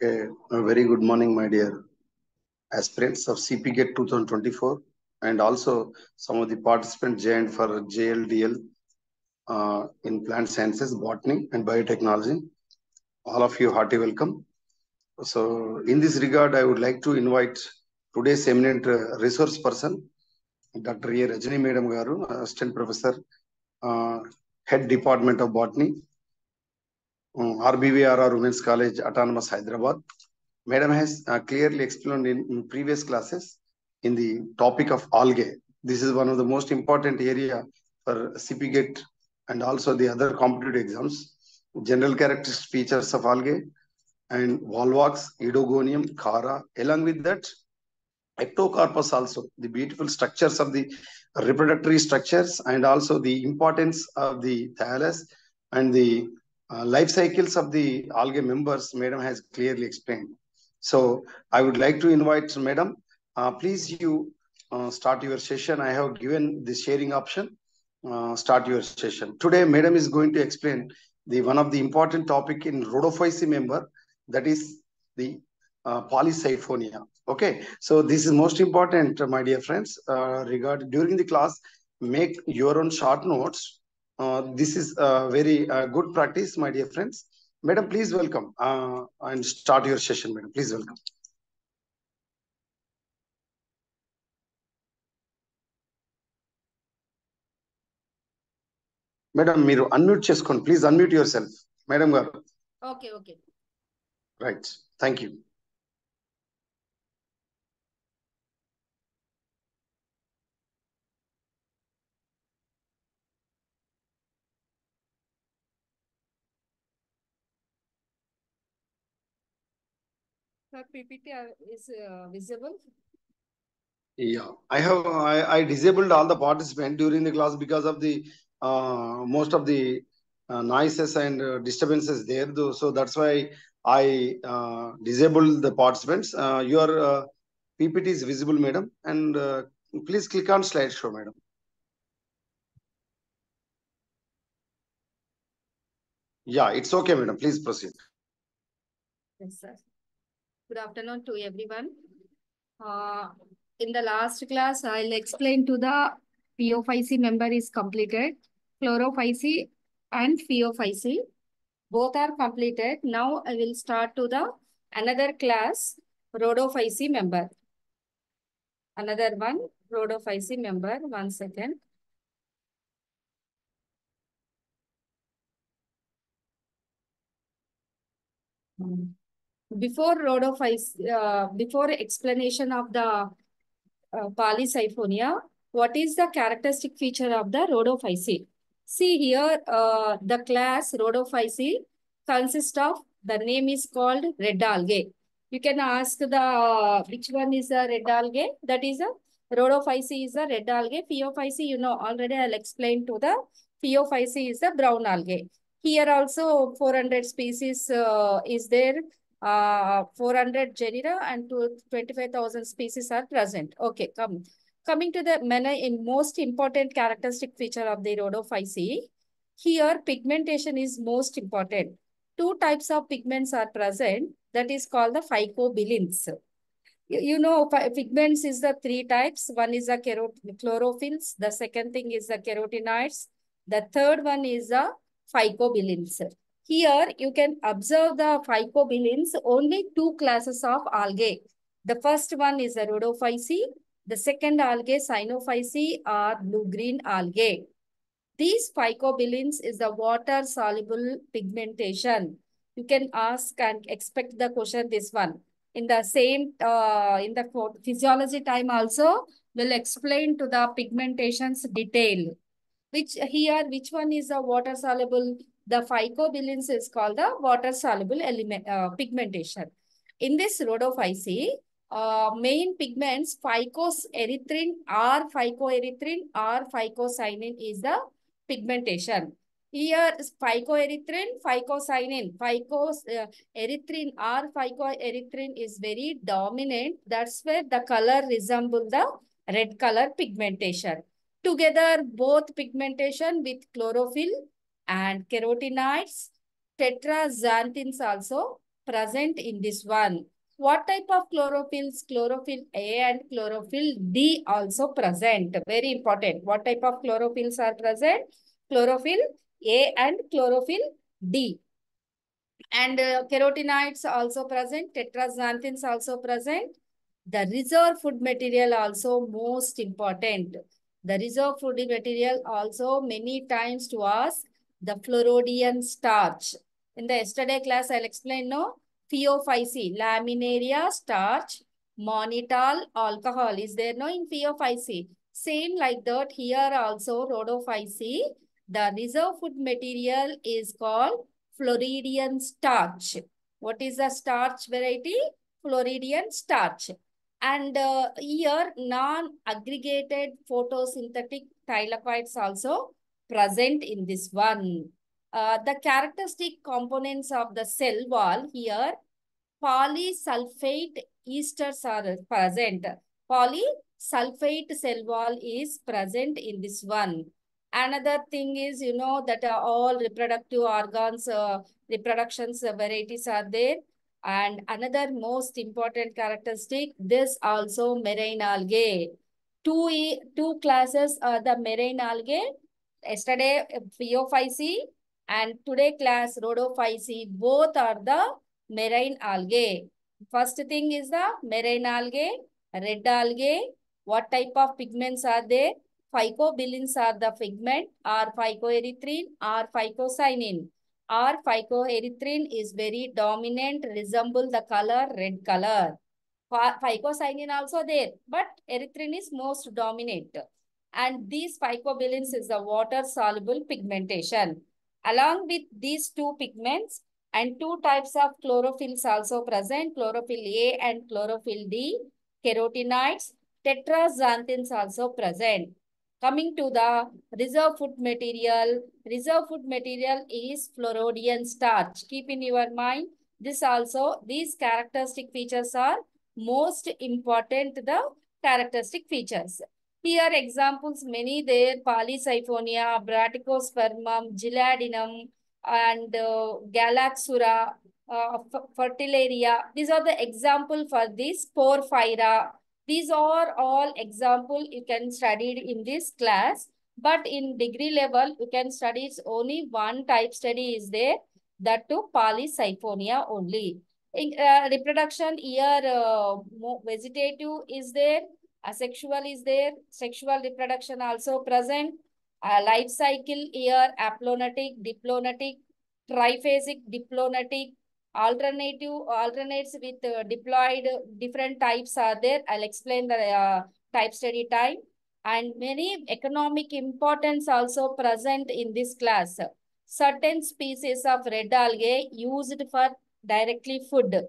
Okay, a very good morning, my dear aspirants of CPGATE 2024, and also some of the participants joined for JLDL in plant sciences, botany, and biotechnology. All of you, hearty welcome. So, in this regard, I would like to invite today's eminent resource person, Dr. A. Rajani Madam Garu, Assistant Professor, Head Department of Botany, RBVRR Women's College, Autonomous Hyderabad. Madam has clearly explained in previous classes in the topic of algae. This is one of the most important area for CPGATE and also the other competitive exams. General characteristic features of algae and volvox, Edogonium, Chara. Along with that, ectocarpus also, the beautiful structures of the reproductory structures and also the importance of the thallus and the life cycles of the algae members, Madam has clearly explained. So I would like to invite Madam, please you start your session. I have given the sharing option. Start your session. Today, Madam is going to explain the one of the important topic in Rhodophyceae member, that is the Polysiphonia. Okay, so this is most important, my dear friends. During the class, make your own short notes. This is a very good practice, my dear friends. Madam, please welcome and start your session, madam. Please welcome. Madam, మీరు unmute చేసుకోండి. Please unmute yourself. Madam గారు. Okay. Right. Thank you. Sir, PPT is visible? Yeah, I disabled all the participants during the class because of the most of the noises and disturbances there. So that's why I disabled the participants. Your PPT is visible, madam, and please click on slideshow, madam. Yeah, it's okay, madam. Please proceed. Yes, sir. Good afternoon to everyone. In the last class, I'll explain to the Phaeophyceae member is completed. Chlorophyceae and Phaeophyceae, both are completed. Now I will start to the another class, Rhodophyceae member. Another one, Rhodophyceae member. 1 second. Before before explanation of the Polysiphonia, what is the characteristic feature of the Rhodophyceae? See here, the class Rhodophyceae consists of, the name is called red algae. You can ask the which one is the red algae? That is a Rhodophyceae is the red algae. Phaeophyceae, you know, already I'll explain to the Phaeophyceae is the brown algae. Here also 400 species is there. 400 genera and 25,000 species are present. Okay, coming to the most important characteristic feature of the Rhodophyceae. Here, pigmentation is most important. Two types of pigments are present. That is called the phycobilins. You know, pigments is the three types. One is the chlorophylls. The second thing is the carotenoids. The third one is the phycobilins. Here, you can observe the phycobilins, only two classes of algae. The first one is the Rhodophyceae. The second algae, Cyanophyceae, or blue-green algae. These phycobilins is the water-soluble pigmentation. You can ask and expect the question this one. In the same, in the physiology time also, will explain to the pigmentations detail. Which one is the water-soluble? The phycobilins is called the water-soluble element pigmentation. In this Rhodophyceae, main pigments phycoerythrin or phycocyanin is the pigmentation. Here phycoerythrin, phycocyanin, phycoerythrin or phycoerythrin is very dominant. That's where the color resemble the red color pigmentation. Together, both pigmentation with chlorophyll and carotenoids, tetraxanthins also present in this one. What type of chlorophylls? Chlorophyll A and chlorophyll D also present. Very important. What type of chlorophylls are present? Chlorophyll A and chlorophyll D. And carotenoids also present. Tetraxanthins also present. The reserve food material also most important. The reserve food material also many times to us the fluoridian starch. In the yesterday class, I'll explain, no? Pheophyce, laminaria, starch, mannitol, alcohol is there, no, in Pheophyce. Same like that, here also rhodophyce, the reserve food material is called Floridian starch. What is the starch variety? Floridian starch. And here non-aggregated photosynthetic thylakoids also present in this one. The characteristic components of the cell wall here, polysulfate esters are present. Polysulfate cell wall is present in this one. Another thing is, you know, that all reproductive organs, reproductions varieties are there. And another most important characteristic, this also marine algae. Two classes are the marine algae. Yesterday, Pheophyce and today class Rhodophyce. Both are the marine algae. First thing is the marine algae, red algae. What type of pigments are there? Phycobilins are the pigment, or phycoerythrin, or phycocyanin. Or phycoerythrin is very dominant, resemble the color red color. Phycocyanin also there, but erythrin is most dominant. And these phycobilins is the water-soluble pigmentation. Along with these two pigments and two types of chlorophylls also present, chlorophyll A and chlorophyll D, carotenoids, tetraxanthins also present. Coming to the reserve food material is fluoridian starch. Keep in your mind, these characteristic features are most important, the characteristic features. Here examples many there, Polysiphonia, Bradycospermum, Giladinum, and Galaxura, Fertilaria. These are the example for this Porphyra. These are all example you can study in this class. But in degree level, you can study only one type study is there, that too Polysiphonia only. In reproduction here, vegetative is there, asexual is there, sexual reproduction also present. Life cycle here, aplonetic, diplonetic, triphasic, diplonetic, alternates with diploid, different types are there. I'll explain the type study time. And many economic importance also present in this class. Certain species of red algae used for directly food.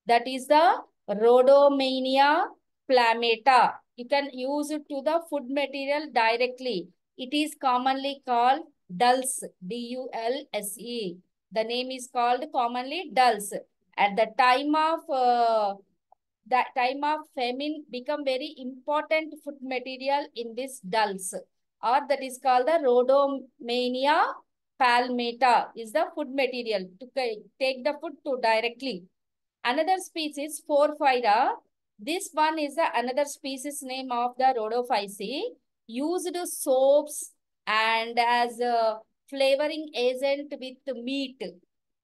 That is the Rhodomania flammata. You can use it to the food material directly. It is commonly called dulse, D-U-L-S-E. The name is called commonly dulse. At the time of famine, become very important food material in this dulse, or that is called the Rhodomania palmata is the food material to take the food to directly. Another species, Porphyra. This one is the another species name of the Rhodophyce. Used soaps and as a flavoring agent with meat.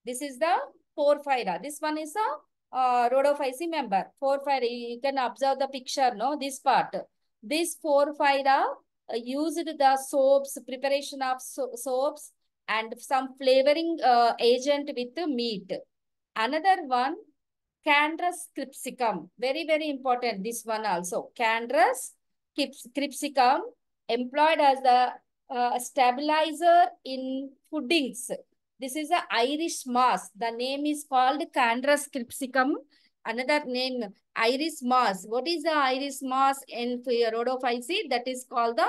This is the Porphyra. This one is a Rhodophyce member. Porphyra, you can observe the picture, no? This part. This Porphyra used the soaps, preparation of soaps and some flavoring agent with the meat. Another one, Candrus cripsicum, very, very important, this one also. Candrus cripsicum, employed as the stabilizer in puddings. This is the Irish moss. The name is called Candrus cripsicum. Another name, Irish moss. What is the Irish moss in Rhodophyce? That is called the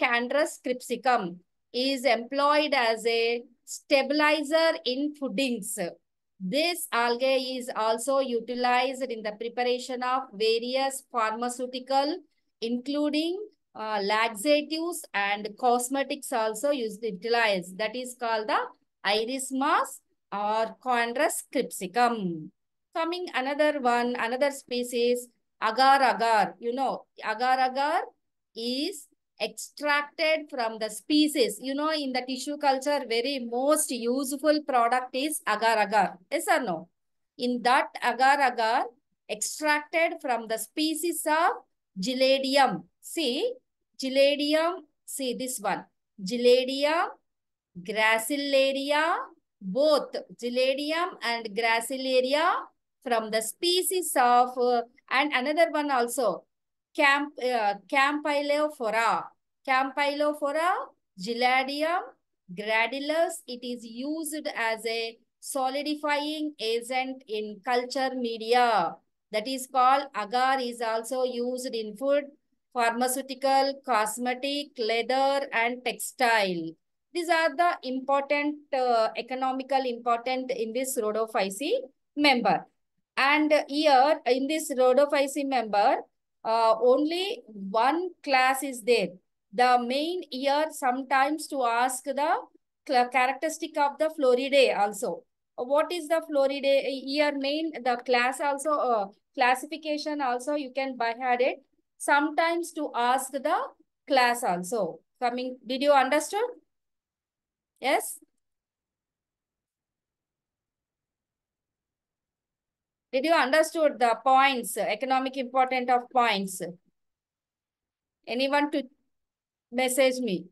Candrus cripsicum. Is employed as a stabilizer in puddings. This algae is also utilized in the preparation of various pharmaceutical, including laxatives and cosmetics also utilized. That is called the iris moss or Chondrus cripsicum. Coming another species, agar-agar. You know, agar-agar is extracted from the species. You know, in the tissue culture, very most useful product is agar-agar. Yes or no? In that agar-agar, extracted from the species of Giladium. See, Giladium, see this one. Giladium gracilaria, both Giladium and gracilaria from the species of, and another one also, Campyliophora. Campyliophora, Giladium, gradulus. It is used as a solidifying agent in culture media. That is called agar is also used in food, pharmaceutical, cosmetic, leather, and textile. These are the important, economical important in this rhodophysi member. And here in this rhodophysi member, only one class is there. The main here sometimes to ask the characteristic of the Floridae also. What is the Floridae? Here main the class also, classification also you can by had it. Sometimes to ask the class also. Coming, did you understood? Yes? Did you understood the points, economic important of points? Anyone to message me?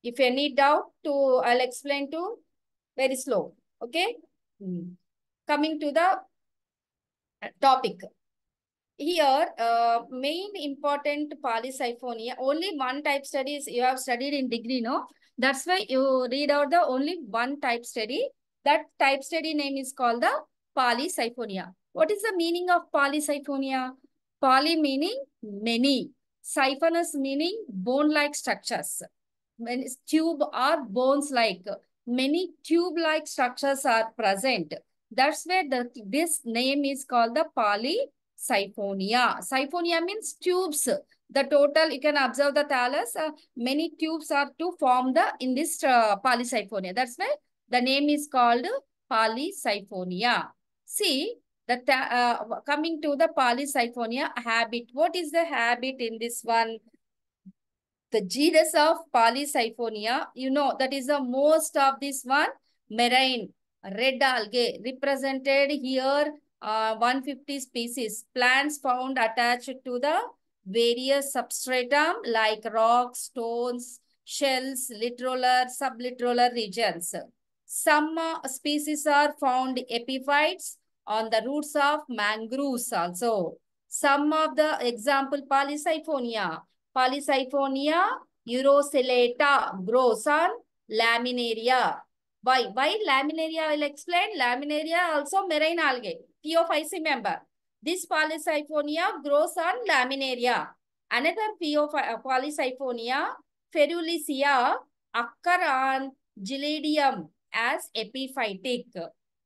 If any doubt to, I'll explain to very slow. Okay? Coming to the topic. Here, main important polysiphonia, only one type studies you have studied in degree, no? That's why you read out the only one type study. That type study name is called the polysiphonia. What is the meaning of polysiphonia? Poly meaning many. Siphonous meaning bone-like structures. When it's tube or bones-like, many tube-like structures are present. That's where this name is called the polysiphonia. Siphonia means tubes. The total, you can observe the thallus, many tubes are to form the in this polysiphonia. That's why the name is called polysiphonia. See, coming to the polysiphonia habit. What is the habit in this one? The genus of polysiphonia, you know, that is the most of this one, marine red algae, represented here, 150 species. Plants found attached to the various substratum like rocks, stones, shells, littoral, sublittoral regions. Some species are found epiphytes on the roots of mangroves also. Some of the example polysiphonia. Polysiphonia urocellata grows on laminaria. Why? Why laminaria? I will explain. Laminaria also marine algae, Phaeophysi member. This polysiphonia grows on laminaria. Another polysiphonia, ferulicea, occur on Giladium as epiphytic.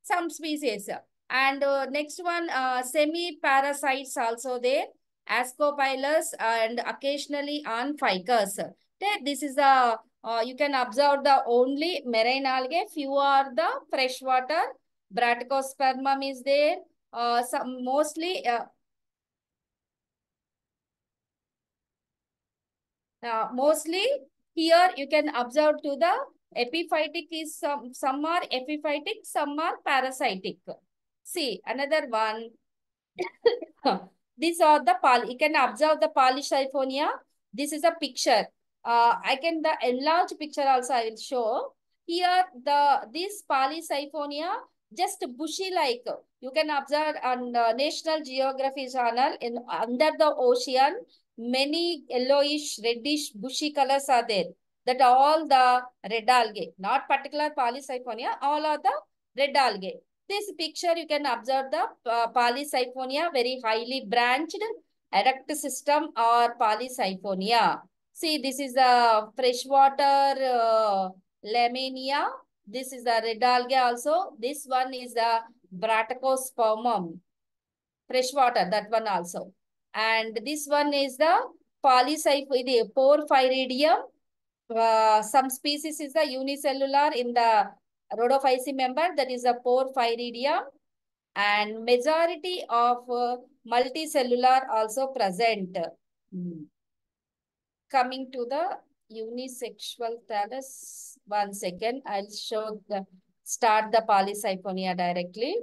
Some species. And next one, semi-parasites also there. Ascopylus and occasionally on ficus. This is the, you can observe the only marine algae. Few are the freshwater. Brachyspermum is there. Some mostly mostly here you can observe to the epiphytic is some are epiphytic, some are parasitic. See another one. These are the you can observe the polysiphonia. This is a picture. I can the enlarged picture also I will show. Here this polysiphonia just bushy like. You can observe on National Geography channel in under the ocean. Many yellowish, reddish, bushy colors are there. That are all the red algae. Not particular polysiphonia. All are the red algae. This picture you can observe the polysiphonia, very highly branched erect system or polysiphonia. See, this is a freshwater lamania. This is a red algae also. This one is a Brachyspermum. Freshwater, that one also. And this one is the Porphyridium. Some species is the unicellular in the rhodophyceae member, that is a porphyridium, and majority of multicellular also present. Coming to the unisexual thallus, 1 second, I'll start the Polysiphonia directly.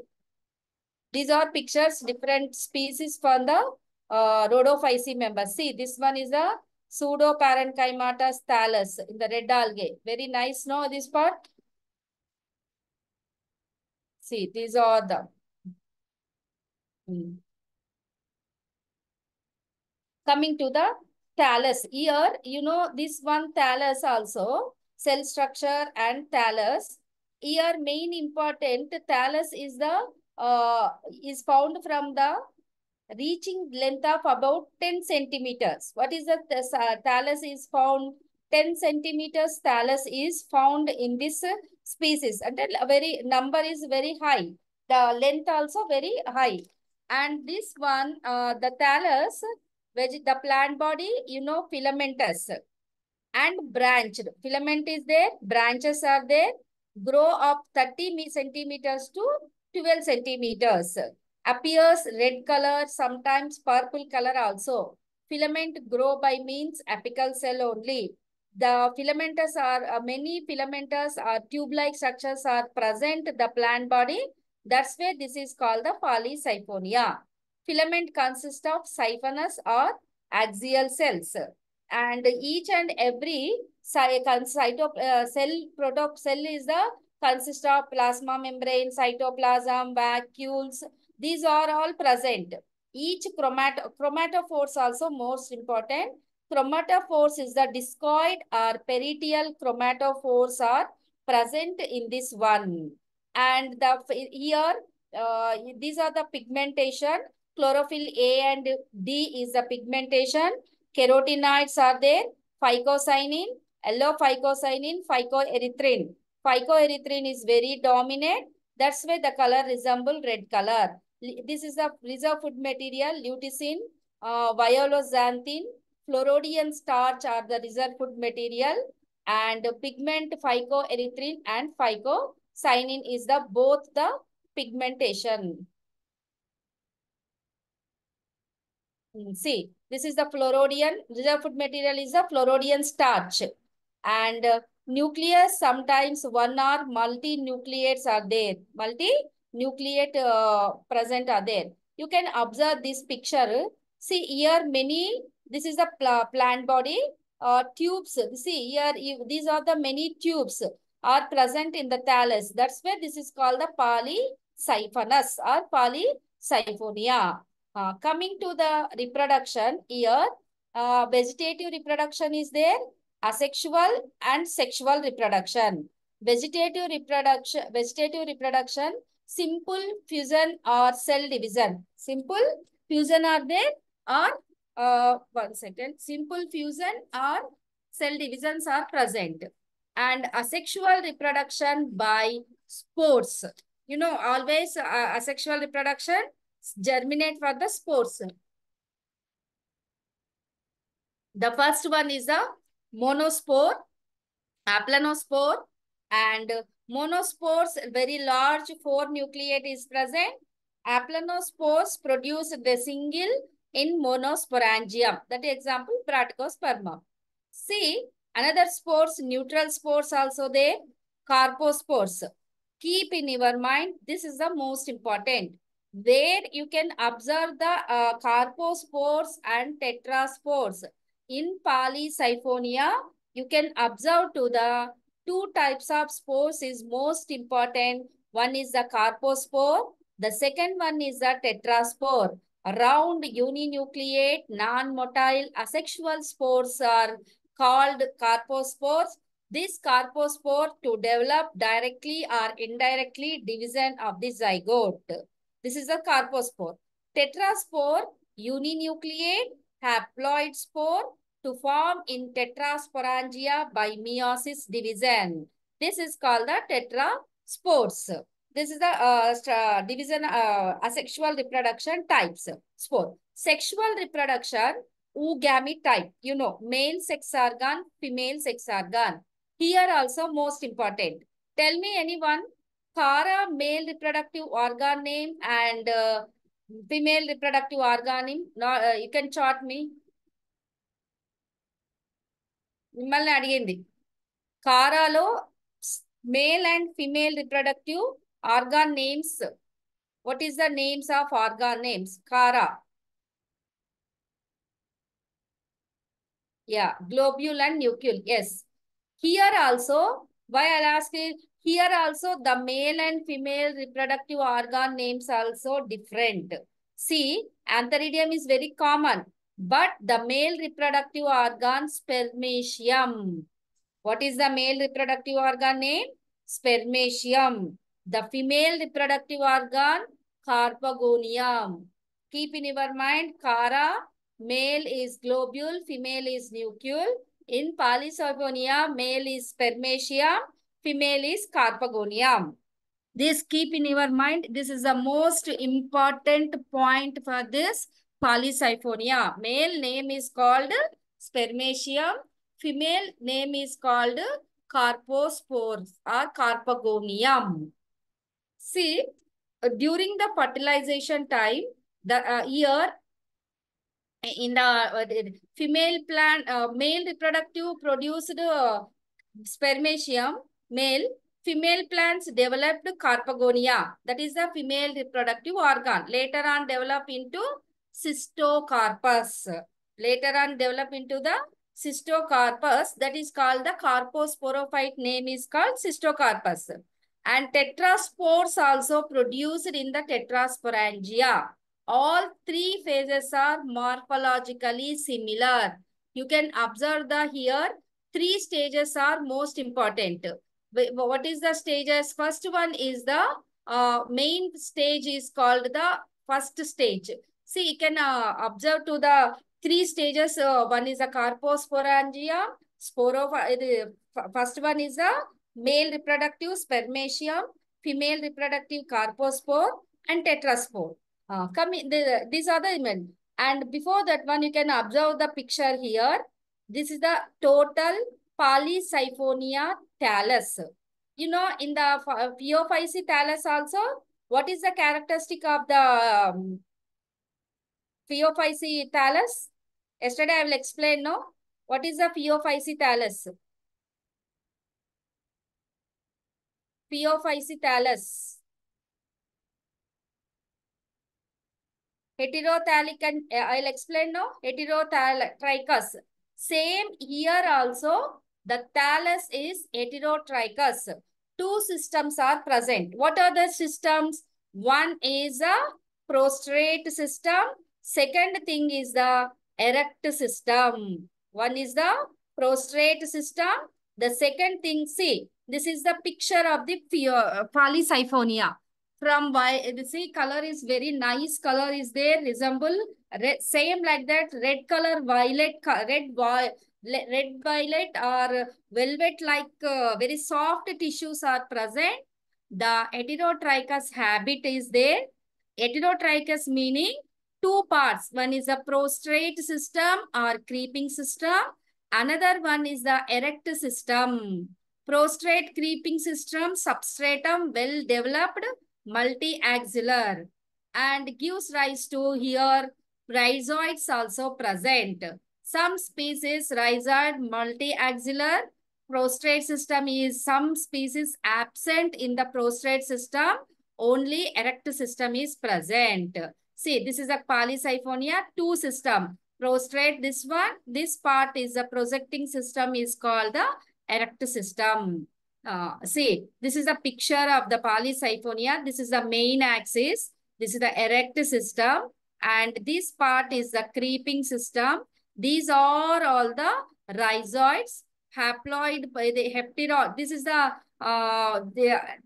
These are pictures, different species from the rhodophyceae members. See, this one is a pseudoparenchymatous thallus in the red algae. Very nice, no, this part? See, these are the... Coming to the thallus. Here, you know, this one thallus also, cell structure and thallus. Here, main important thallus is the is found from the reaching length of about 10 centimeters. What is the thallus is found? 10 centimeters thallus is found in this species. And the very number is very high. The length also very high. And this one, the thallus, the plant body, you know, filamentous and branched. Filament is there, branches are there, grow up 30 centimeters to 12 centimeters. Appears red color, sometimes purple color also. Filament grow by means apical cell only. The filamentous are, many filamentous or tube-like structures are present in the plant body. That's why this is called the Polysiphonia. Filament consists of siphonous or axial cells. And each and every cell is the consist of plasma membrane, cytoplasm, vacuoles. These are all present. Each chromatophores also most important. Chromatophores is the discoid or peritial chromatophores are present in this one. And the here these are the pigmentation. Chlorophyll A and D is the pigmentation. Carotenoids are there. Phycocyanin, yellow phycocyanin, phycoerythrin. Phycoerythrin is very dominant. That's why the color resemble red color. This is the reserve food material, lutecin, violoxanthin, fluorodian starch are the reserve food material, and pigment phycoerythrin and phycocyanin is the both the pigmentation. See, this is the fluorodian, reserve food material is the fluorodian starch. And nucleus, sometimes one or multi-nucleates are there. Multi-nucleate present are there. You can observe this picture. See here many, this is the plant body, tubes. See here, these are the many tubes are present in the thallus. That's why this is called the polysiphonous or Polysiphonia. Coming to the reproduction here, vegetative reproduction is there, asexual and sexual reproduction. Vegetative reproduction, simple fusion or cell division. Simple fusion are there or, 1 second, simple fusion or cell divisions are present. And asexual reproduction by spores. You know, always asexual reproduction germinate for the spores. The first one is the monospore, aplanospore, and monospores, very large 4 nucleate is present. Aplanospores produce the single in monosporangium. That example, Bradycosperma. See, another spores, neutral spores also there, carpospores. Keep in your mind, this is the most important. Where you can observe the carpospores and tetraspores. In Polysiphonia, you can observe to the 2 types of spores is most important. One is the carpospore. The second one is the tetraspore. Round uninucleate, non-motile, asexual spores are called carpospores. This carpospore to develop directly or indirectly division of the zygote. This is a carpospore. Tetraspore, uninucleate, haploid spore to form in tetrasporangia by meiosis division. This is called the tetraspores. This is the division, asexual reproduction types. Spore. Sexual reproduction, oogamete type. You know, male sex organ, female sex organ. Here also most important. Tell me anyone. Kara, male reproductive organ name, and female reproductive organ name. You can chart me. మిమ్మల్ని అడిగింది. కారాలో male and female reproductive organ names. What is the names of organ names? Kara. Yeah, globule and nucleus. Yes. Here also, why I'll ask you, here also the male and female reproductive organ names also different. See, antheridium is very common, but the male reproductive organ spermatium. What is the male reproductive organ name? Spermatium. The female reproductive organ, Harpagonium. Keep in your mind, Kara, male is globule, female is nucleus. In Polycyphonia, male is spermatium, female is Carpagonium. This keep in your mind. This is the most important point for this Polycyphonia. Male name is called spermatium. Female name is called carpospores or Carpagonium. See, during the fertilization time, the year in the female plant, male reproductive produced spermatium, male. Female plants developed Carpagonia. That is the female reproductive organ. Later on develop into cystocarpus. Later on develop into the cystocarpus. That is called the carposporophyte. Name is called cystocarpus. And tetraspores also produced in the tetrasporangia. All three phases are morphologically similar. You can observe the here. Three stages are most important. What is the stages? First one is the main stage is called the first stage. See, you can observe to the three stages. One is the carposporangia. First one is the male reproductive spermatium, female reproductive carpospore, and tetraspore. These are the events. And before that one, you can observe the picture here. This is the total Polycyphonia thallus. You know, in the Phaeophyce thallus also, what is the characteristic of the Phaeophyce thallus? Yesterday I will explain, no? What is the Phaeophyce thallus? Phaeophyce thallus. Heterothallic, and I'll explain now. Heterotrichous. Same here also, the thallus is heterotrichous. Two systems are present. What are the systems? One is a prostrate system. Second thing is the erect system. One is the prostrate system. The second thing, see, this is the picture of the Polycyphonia. From why, see, color is very nice. Color is there, resemble red, same like that. Red color, red violet or velvet like very soft tissues are present. The heterotrichous habit is there. Heterotrichous meaning two parts. One is the prostrate system or creeping system. Another one is the erect system. Prostrate creeping system, substratum well developed, multi-axillary, and gives rise to here rhizoids also present. Some species rhizoid multi-axillary. Prostrate system is some species absent in the prostrate system. Only erect system is present. See, this is a Polycyphonia 2 system. Prostrate, this one, this part is the projecting system is called the erect system. See, this is a picture of the Polycyphonia. This is the main axis. This is the erect system. And this part is the creeping system. These are all the rhizoids, haploid by the hepteron. This is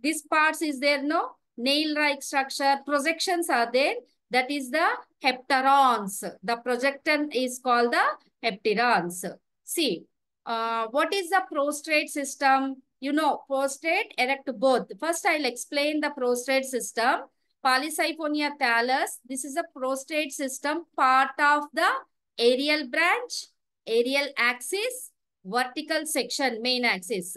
this parts is there, no? Nail-like structure, projections are there. That is the hepterons. The projectant is called the hepterons. See, what is the prostrate system? You know, prostrate, erect, both. First, I'll explain the prostrate system. Polycyphonia thallus. This is a prostrate system, part of the aerial branch, aerial axis, vertical section, main axis.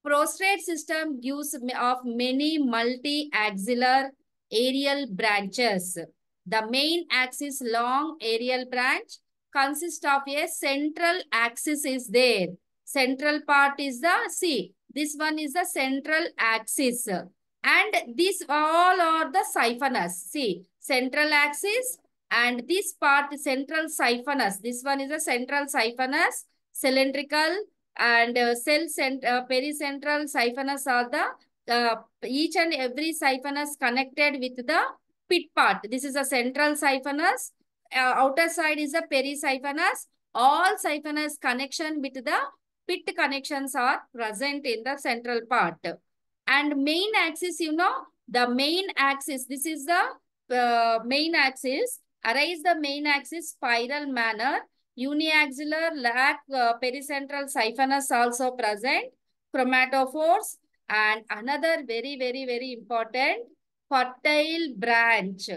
Prostrate system gives of many multi-axillary aerial branches. The main axis long aerial branch consists of a central axis is there. Central part is the C. This one is the central axis. And these all are the siphonous. See, central axis and this part central siphonous. This one is a central siphonous, cylindrical, and pericentral siphonous are the each and every siphonous connected with the pit part. This is a central siphonous. Outer side is a perisiphonous. All siphonous connection with the pit connections are present in the central part. And main axis, you know, the main axis, this is the main axis. Arise the main axis spiral manner. Uniaxillary lac pericentral siphonous also present. Chromatophores. And another very important, fertile branch.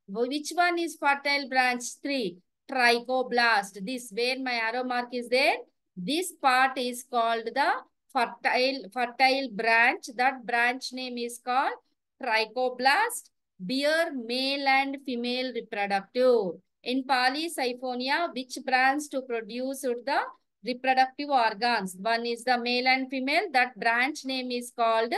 Which one is fertile branch? 3. Trichoblast. This where my arrow mark is there. This part is called the fertile branch. That branch name is called trichoblast. Bear male and female reproductive. In Polysiphonia, which branch to produce the reproductive organs? One is the male and female. That branch name is called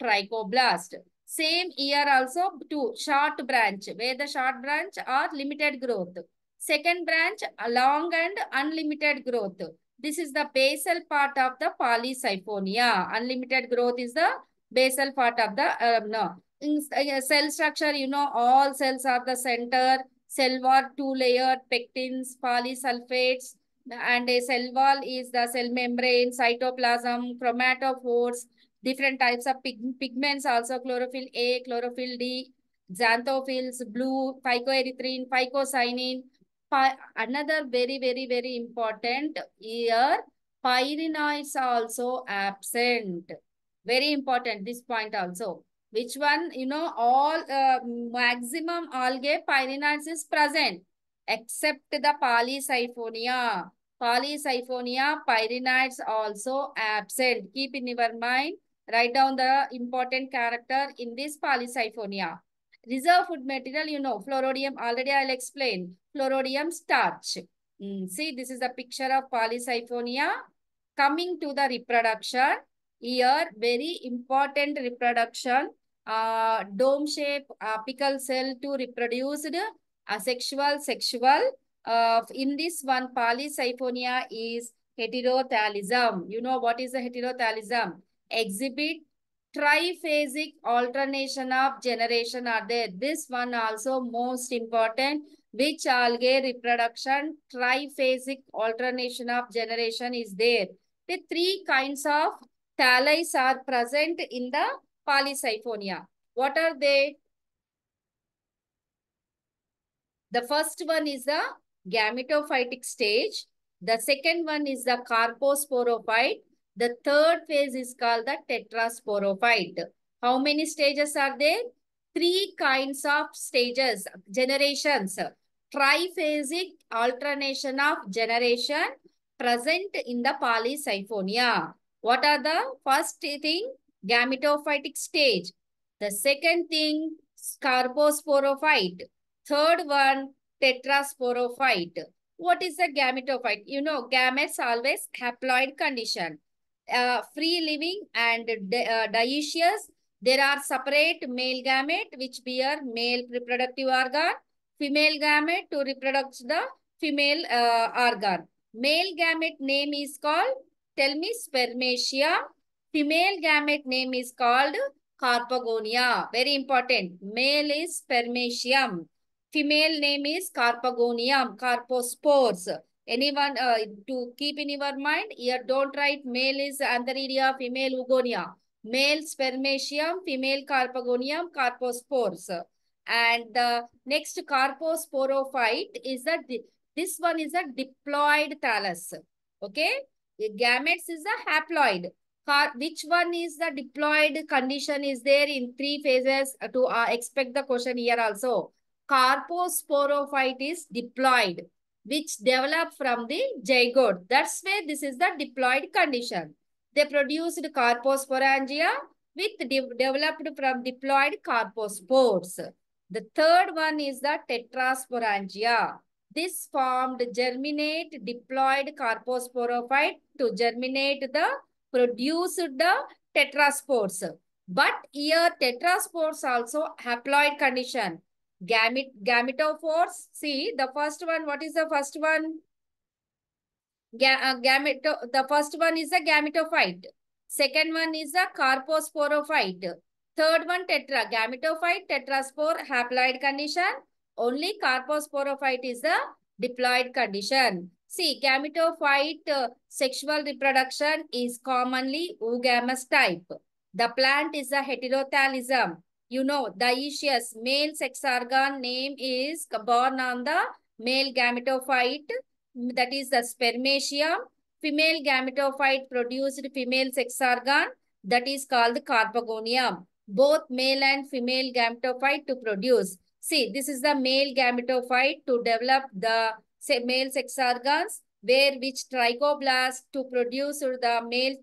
trichoblast. Same here also 2. Short branch, where the short branch are limited growth. Second branch, long and unlimited growth. This is the basal part of the Polysiphonia. Unlimited growth is the basal part of the cell structure. You know, all cells are the center. Cell wall 2-layered, pectins, polysulfates, and a cell wall is the cell membrane, cytoplasm, chromatophores, different types of pigments also, chlorophyll A, chlorophyll D, xanthophylls, blue, phycoerythrin, phycocyanin. Another very important here, pyrenoids also absent. Very important, this point also. Which one? You know, all maximum algae pyrenoids is present except the Polysiphonia. Polysiphonia pyrenoids also absent. Keep in your mind. Write down the important character in this Polysiphonia. Reserve food material, you know, fluoridium, already I'll explain. Fluoridium starch. See, this is a picture of Polysiphonia. Coming to the reproduction, here, very important reproduction. Dome shape apical cell to reproduce asexual, sexual. In this one, Polysiphonia is heterothallism. You know what is the heterothallism? Exhibit triphasic alternation of generation are there. This one also most important. Which algae reproduction triphasic alternation of generation is there? The 3 kinds of thalli are present in the Polysiphonia. What are they? The first one is the gametophytic stage. The second one is the carposporophyte. The third phase is called the tetrasporophyte. How many stages are there? 3 kinds of stages, generations. Triphasic alternation of generation present in the Polysiphonia. What are the first thing? Gametophytic stage. The second thing, carposporophyte. Third one, tetrasporophyte. What is the gametophyte? You know, gametes always haploid condition. Free living and dioecious. There are separate male gamete which bear male reproductive organ, female gamete to reproduce the female organ. Male gamete name is called, tell me, spermatia. Female gamete name is called carpagonia. Very important. Male is spermatium. Female name is carpagonium, carpospores. Anyone to keep in your mind, here don't write male is antheridia, female oogonia. Male spermatium, female carpagonium, carpospores. And the next carposporophyte is that this one is a diploid thallus. Okay, the gametes is a haploid. Which one is the diploid condition is there in 3 phases to expect the question here also. Carposporophyte is diploid, which develop from the zygote. That's where this is the diploid condition. They produced carposporangia with developed from diploid carpospores. The third one is the tetrasporangia. This formed germinate diploid carposporophyte to germinate the produced the tetraspores. But here tetraspores also haploid condition. Gametophores. See the first one. What is the first one? The first one is a gametophyte. Second one is a carposporophyte. Third one gametophyte, tetraspore, haploid condition. Only carposporophyte is the diploid condition. See, gametophyte sexual reproduction is commonly oogamous type. The plant is a heterothalism. You know, dioecious male sex organ name is born on the male gametophyte, that is the spermatium. Female gametophyte produced female sex organ, that is called carpagonium. Both male and female gametophyte to produce. See, this is the male gametophyte to develop the male sex organs, where which trichoblast to produce the male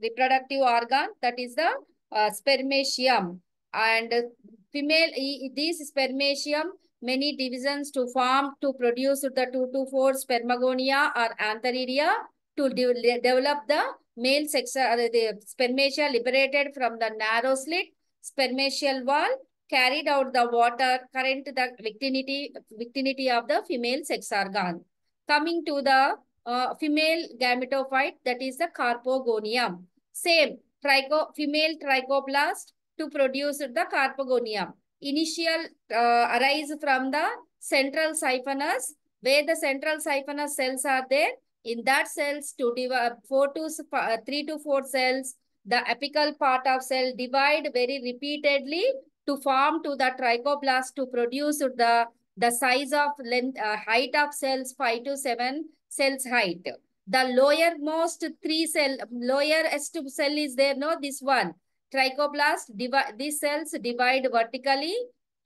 reproductive organ, that is the spermatium. And female, this spermatium, many divisions to form to produce the 2 to 4 spermagonia or antheridia to develop the male sex, the spermatia liberated from the narrow slit spermatial wall, carried out the water current, the victinity of the female sex organ. Coming to the female gametophyte, that is the carpogonium. Same, female trichoblast to produce the carpogonium. Initial arise from the central siphonous, where the central siphonous cells are there. In that cells to divide 3 to 4 cells, the apical part of cell divide very repeatedly to form to the trichoblast to produce the size of length, height of cells 5 to 7 cells height. The lowermost lowest cell is there, no, this one. Trichoblast, these cells divide vertically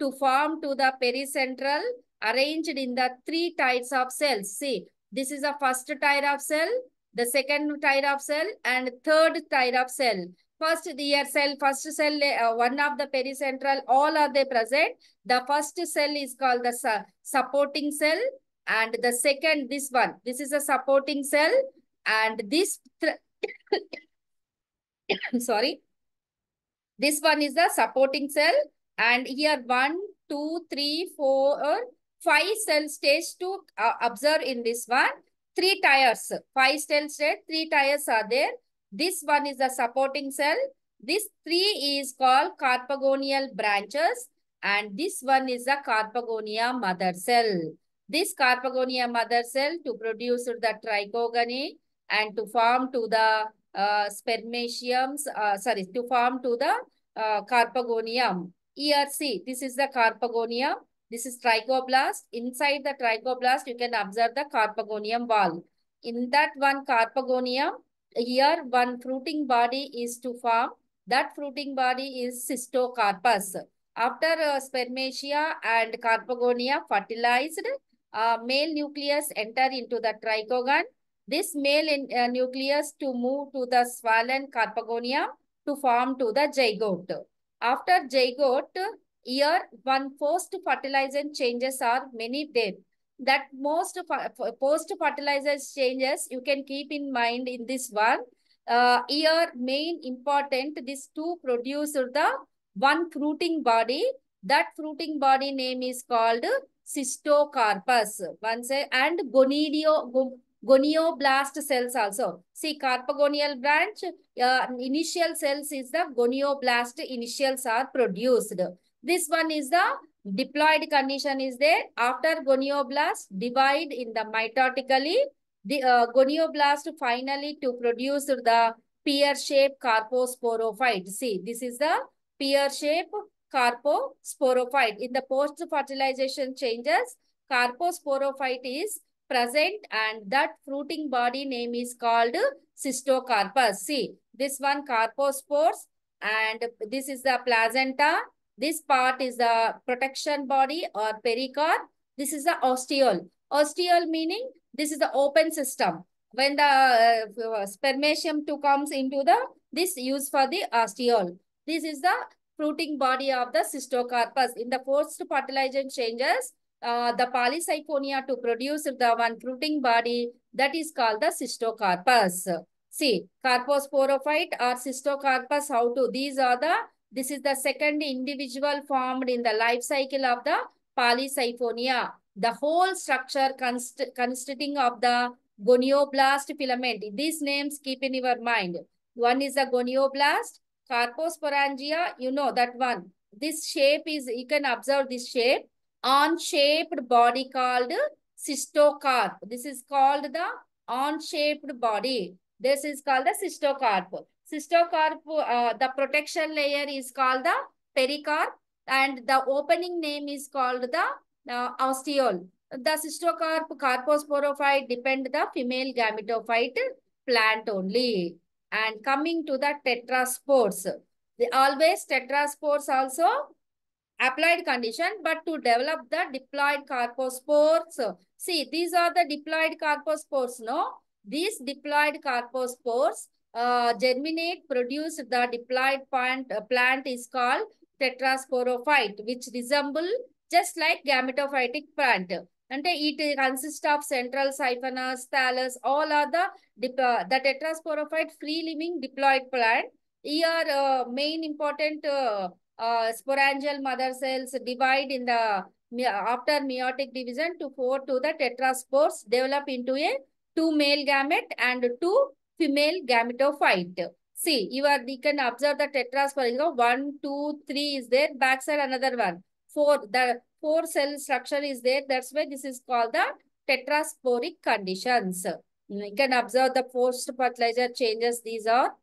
to form to the pericentral, arranged in the 3 tiers of cells. See, this is the first tier of cell, the second tier of cell, and third tier of cell. First cell, one of the pericentral, all are they present. The first cell is called the supporting cell, and the second, this one, this is a supporting cell, and this, sorry, this one is the supporting cell, and here 1, 2, 3, 4, 5 cell stage to observe in this one. 3 tiers, 5 cell stage, 3 tiers are there. This one is the supporting cell. This 3 is called carpagonial branches, and this one is the carpagonia mother cell. This carpagonia mother cell to produce the trichogony and to form to the spermatiums, to form to the carpagonium. Here, see, this is the carpagonium. This is trichoblast. Inside the trichoblast, you can observe the carpagonium wall. In that one carpagonium, here one fruiting body is to form. That fruiting body is cystocarpus. After spermatia and carpagonia fertilized, male nucleus enter into the trichogon. This male nucleus to move to the swollen carpagonia to form to the zygote. After zygote, here one post-fertilization changes are many there. That most post-fertilization changes you can keep in mind in this one. Here main important, this two produce the one fruiting body. That fruiting body name is called cystocarpus. And gonioblast cells also. See, carpagonial branch, initial cells is the gonioblast initials are produced. This one is the diploid condition is there. After gonioblast, divide in the mitotically. The gonioblast finally to produce the pear-shaped carposporophyte. See, this is the pear-shaped carposporophyte. In the post-fertilization changes, carposporophyte is present, and that fruiting body name is called cystocarpus. See, this one carpospores, and this is the placenta. This part is the protection body or pericarp. This is the ostiole. Ostiole meaning this is the open system. when the spermatium 2 comes into this used for the osteole. This is the fruiting body of the cystocarpus. In the post fertilization changes, the polysiphonia to produce the one fruiting body that is called the cystocarpus. See, carposporophyte or cystocarpus, how to, this is the second individual formed in the life cycle of the polysiphonia. The whole structure consisting of the gonioblast filament. These names keep in your mind. One is the gonioblast, carposporangia, you know that one. This shape is, you can observe this shape, on-shaped body called cystocarp. This is called the on-shaped body. This is called the cystocarp. Cystocarp, the protection layer is called the pericarp, and the opening name is called the osteole. The cystocarp carposporophyte depend the female gametophyte plant only. And coming to the tetraspores, always tetraspores also applied condition, but to develop the diploid carpospores. See, these are the diploid carpospores, no? These diploid carpospores germinate, produce the diploid plant is called tetrasporophyte, which resemble just like gametophytic plant. And it consists of central siphonous, thallus, all are the tetrasporophyte free-living diploid plant. Here, main important sporangial mother cells divide in the after meiotic division to four to the tetraspores, develop into a 2 male gamete and 2 female gametophyte. See, you can observe the tetraspore. You know, 1, 2, 3 is there. Backside another one. 4. The 4 cell structure is there. That's why this is called the tetrasporic conditions. You can observe the post fertilizer changes. These are.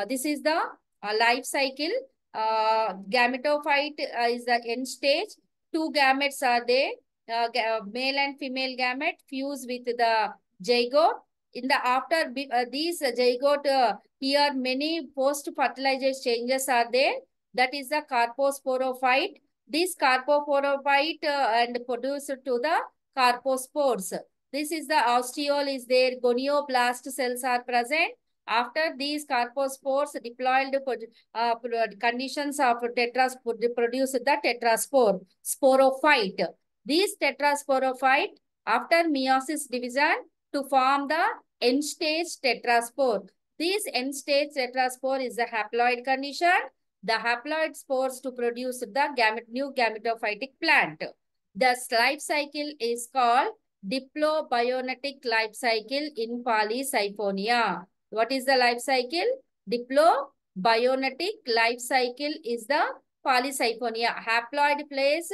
This is the life cycle. Gametophyte is the end stage. 2 gametes are there. Male and female gamete fuse with the zygote. In the after these zygote, here many post fertilization changes are there. That is the carposporophyte. This carposporophyte and produced to the carpospores. This is the osteole is there. Gonioblast cells are present. After these carpospores diploid conditions of produce the tetraspore, sporophyte. These tetrasporophyte after meiosis division to form the end stage tetraspore. This end stage tetraspore is a haploid condition. The haploid spores to produce the new gametophytic plant. The life cycle is called diplobionetic life cycle in polysiphonia. What is the life cycle? Diplobionetic life cycle is the polysiphonia. Haploid phase,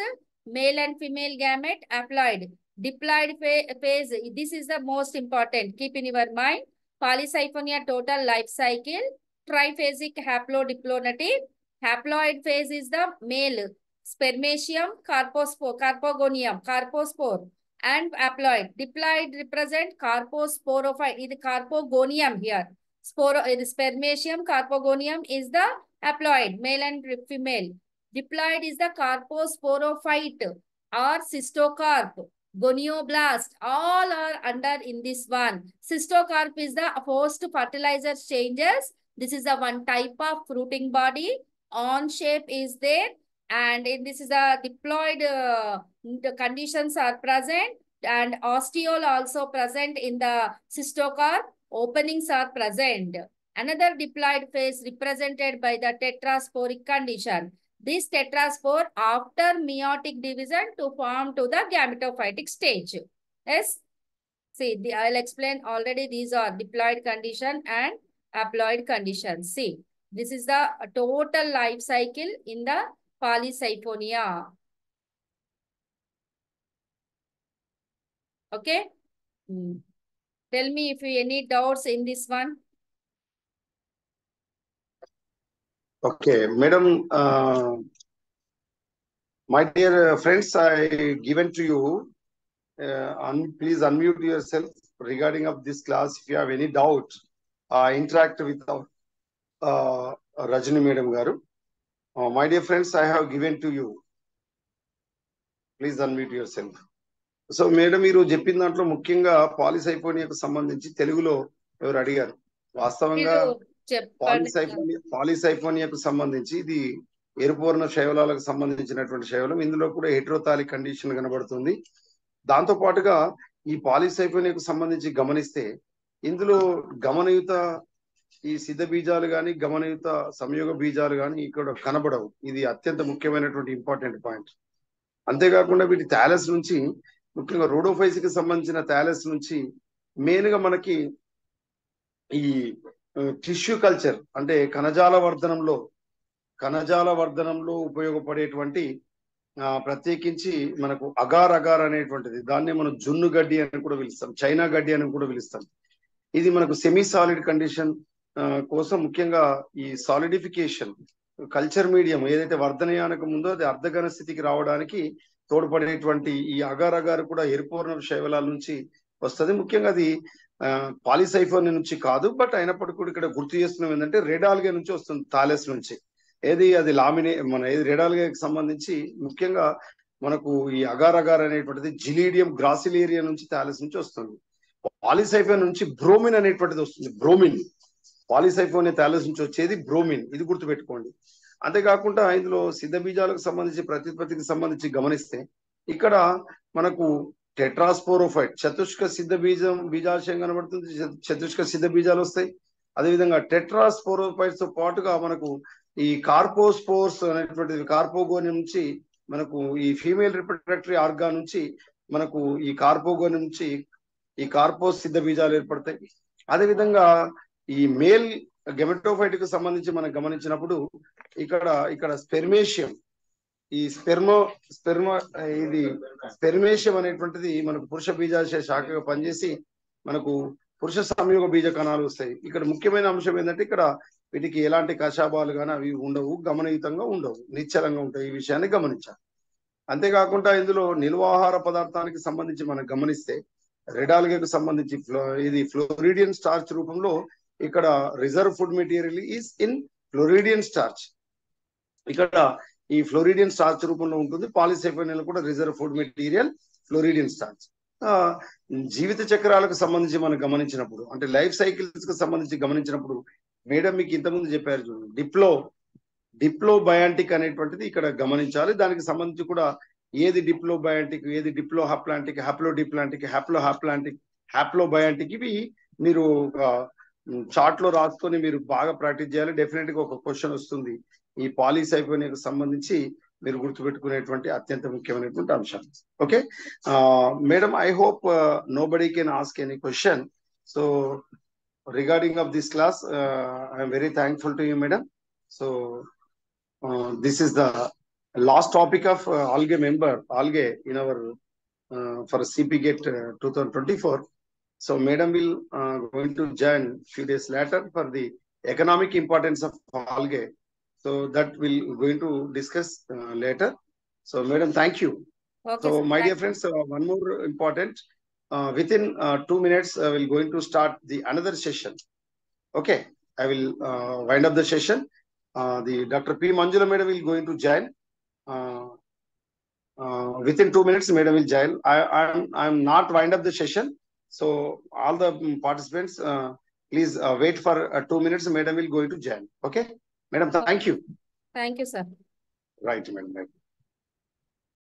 male and female gamete, haploid. Diploid phase, this is the most important. Keep in your mind. Polysiphonia total life cycle. Triphasic haplodiplonetic. Haploid phase is the male. Spermatium, carpogonium, carpospore. And haploid. Diploid represent carposporophyte. It is carpogonium here. Spermatium, carpogonium is the haploid, male and female. Diploid is the carposporophyte or cystocarp. Gonioblast, all are under in this one. Cystocarp is the post fertilizer changes. This is the one type of fruiting body. On shape is there. And this is a diploid, the conditions are present, and osteole also present in the cystocarp. Openings are present. Another diploid phase represented by the tetrasporic condition. This tetraspore after meiotic division to form to the gametophytic stage. Yes. See, I'll explain already. These are diploid condition and haploid condition. See, this is the total life cycle in the polysiphonia. Okay. Tell me if you any doubts in this one. Okay, madam. My dear friends, I given to you. Please unmute yourself regarding of this class. If you have any doubt, interact with Rajani Madam Garu. My dear friends, I have given to you. Please unmute yourself. So madam మీరు చెప్పిన దాంట్లో ముఖ్యంగా పాలిసైఫోనియాకు సంబంధించి తెలుగులో ఎవరు అడిగారు. వాస్తవంగా మీరు చెప్పండి సార్. పాలిసైఫోనియాకు సంబంధించి ఇది ఎరుపూర్ణ శైవలాలకు సంబంధించినటువంటి శైవలం. ఇందులో కూడా హెట్రోతాలిక్ కండిషన్ కనబడుతుంది. దాంతో పాటుగా ఈ పాలిసైఫోనియాకు సంబంధించి గమనిస్తే ఇందులో గమనయుత ఈ సిద్ధ బీజాలు కానీ గమనయుత సంయోగ బీజాలు కానీ ఇక్కడ కనబడవు. ఇది అత్యంత ముఖ్యమైనటువంటి ఇంపార్టెంట్ పాయింట్. అంతేకాకుండా వీటి థాలస్ నుంచి ముఖ్యంగా రోడోఫైసికి సంబంధించిన థాలస్ నుంచి మెయిన్ గా మనకి ఈ టిష్యూ కల్చర్ అంటే కణజాల వర్ధనంలో ఉపయోగపడేటువంటి ప్రత్యేకించి మనకు అగార్ అనేటువంటిది, దాన్నే మనం జున్ను గడ్డి అని కూడా పిలుస్తాం, చైనా గడ్డి అని కూడా పిలుస్తాం. ఇది మనకు సెమీ సాలిడ్ కండిషన్ కోసం ముఖ్యంగా ఈ సాలిడిఫికేషన్ కల్చర్ మీడియం ఏదైతే వర్ధనయానికి ముందో అది అర్ధఘన స్థితికి రావడానికి తోడ్పడేటువంటి ఈ అగార్ కూడా ఎరుపూర్ణ శైవలాల నుంచి వస్తుంది. ముఖ్యంగా అది పాలిసైఫోన్ నుంచి కాదు, బట్ అయినప్పటికీ కూడా ఇక్కడ గుర్తు చేస్తున్నాం ఏంటంటే రెడ్ ఆల్గే నుంచి వస్తుంది, థాలెస్ నుంచి. ఏది అది ఏది రెడ్ ఆల్గేకి సంబంధించి ముఖ్యంగా మనకు ఈ అగార్ అనేటువంటిది జిలీడియం గ్రాసిలేరియా నుంచి థాలెస్ నుంచి వస్తుంది. పాలిసైఫోన్ నుంచి బ్రోమిన్ అనేటువంటిది వస్తుంది. బ్రోమిన్ పాలిసైఫోన్ థాలెస్ నుంచి వచ్చేది బ్రోమిన్, ఇది గుర్తుపెట్టుకోండి. అంతేకాకుండా ఇందులో సిద్ధ బీజాలకు సంబంధించి ప్రతిపత్తికి సంబంధించి గమనిస్తే ఇక్కడ మనకు టెట్రాస్పోరోఫైట్ చతుష్క సిద్ధ బీజాశయం కనబడుతుంది, చతుష్క సిద్ధ బీజాలు వస్తాయి. అదేవిధంగా టెట్రాస్పోరోఫైట్స్ తో పాటుగా మనకు ఈ కార్పోస్పోర్స్ అనేటువంటిది కార్పోగోనియం నుంచి మనకు ఈ ఫీమేల్ రిప్రొడక్టరీ ఆర్గాన్ నుంచి మనకు ఈ కార్పోగోనియం నుంచి ఈ కార్పోస్ సిద్ధ బీజాలు ఏర్పడతాయి. అదేవిధంగా ఈ మేల్ గెమెటోఫైట్ కు సంబంధించి మనం గమనించినప్పుడు ఇక్కడ స్పెర్మేషియం ఈ స్పెర్మేషియం అనేటువంటిది మనకు పురుష బీజాశయ శాఖగా పనిచేసి మనకు పురుష సంయోగ బీజ కణాలు వస్తాయి. ఇక్కడ ముఖ్యమైన అంశం ఏంటంటే ఇక్కడ వీటికి ఎలాంటి కషాబాలు కానీ అవి ఉండవు, గమనయుతంగా ఉండవు, నిశ్చలంగా ఉంటాయి. ఈ విషయాన్ని గమనించాలి. అంతేకాకుండా ఇందులో నిల్వాహార పదార్థానికి సంబంధించి మనం గమనిస్తే రెడ్ ఆల్గేకు సంబంధించి ఇది ఫ్లోరిడియన్ స్టార్చ్ రూపంలో ఇక్కడ reserve food material is in floridean starch. ఇక్కడ ఈ ఫ్లోరిడియన్ స్టార్చ్ రూపంలో ఉంటుంది. పాలిసైఫోనియాలో కూడా reserve food material floridean starch. జీవిత చక్రాలకు సంబంధించి మనం గమనించినప్పుడు అంటే లైఫ్ సైకిల్స్ కు సంబంధించి గమనించినప్పుడు మేడం మీకు ఇంతకుముందు చెప్పారు చూడండి, డిప్లోబయాంటిక్ అనేటువంటిది ఇక్కడ గమనించాలి. దానికి సంబంధించి కూడా ఏది డిప్లోబయాంటిక్, ఏది డిప్లోహాప్లాంటిక్, హ్యాప్లోడిప్లాంటిక్, హ్యాప్లోబయాంటిక్, ఇవి మీరు చార్ట్ లో రాసుకొని మీరు బాగా ప్రాక్టీస్ చేయాలి. డెఫినెట్ గా ఒక క్వశ్చన్ వస్తుంది ఈ పాలిసైఫోనియాకు సంబంధించి మీరు గుర్తుపెట్టుకునేటువంటి అత్యంత ముఖ్యమైనటువంటి అంశాలు. Okay madam, I hope nobody can ask any question. So regarding of this class, I am very thankful to you, madam. So this is the last topic of algae in our for CPGATE 2024. So madam will going to join few days later for the economic importance of algae. So that we'll going to discuss later. So madam, thank you. Okay, so my dear friends, one more important. Within 2 minutes, I will going to start the another session. Okay, I will wind up the session. The Dr. P. Manjula madam will going to join. Within 2 minutes, madam will join. I'm not wind up the session. So all the participants, please wait for 2 minutes. Madam will going to join. Okay, madam, thank you. Thank you, sir. Right, madam.